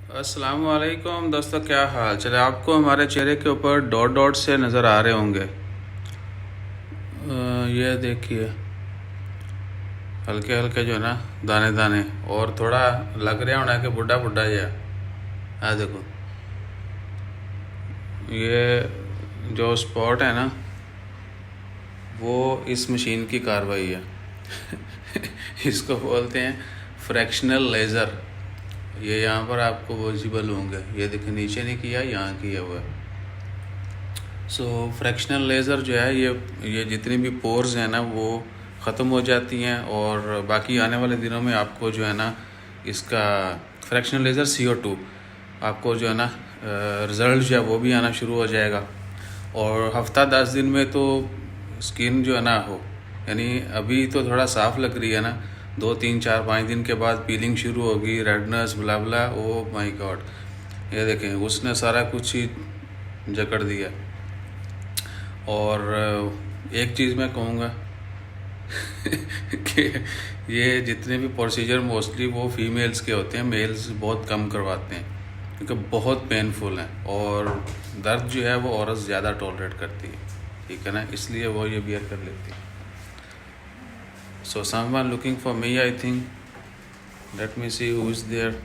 अस्सलाम वालेकुम दोस्तों, क्या हाल चले। आपको हमारे चेहरे के ऊपर डॉट डॉट से नज़र आ रहे होंगे। ये देखिए, हल्के हल्के जो है ना दाने दाने, और थोड़ा लग रहा होना कि बुढ़ा बुढ़ा या देखो, ये जो स्पॉट है ना वो इस मशीन की कार्रवाई है। इसको बोलते हैं फ्रैक्शनल लेज़र। ये यहाँ पर आपको विजिबल होंगे, ये देखिए नीचे नहीं किया, यहाँ किया हुआ है। सो फ्रैक्शनल लेज़र जो है ये जितनी भी पोर्स हैं ना वो ख़त्म हो जाती हैं, और बाकी आने वाले दिनों में आपको जो है ना इसका फ्रैक्शनल लेज़र CO2 आपको जो है ना रिज़ल्ट जो है वो भी आना शुरू हो जाएगा। और हफ्ता 10 दिन में तो स्किन जो है ना हो, यानी अभी तो थोड़ा साफ़ लग रही है ना, 2 3 4 5 दिन के बाद पीलिंग शुरू होगी, redness blah blah. Oh my God, ये देखें उसने सारा कुछ ही जकड़ दिया। और एक चीज़ मैं कहूँगा कि ये जितने भी प्रोसीजर मोस्टली वो फीमेल्स के होते हैं, मेल्स बहुत कम करवाते हैं क्योंकि बहुत पेनफुल हैं, और दर्द जो है वो औरत ज़्यादा टॉलरेट करती है, ठीक है ना, इसलिए वो ये बियर कर लेती है। So someone looking for me, I think, let me see who is there.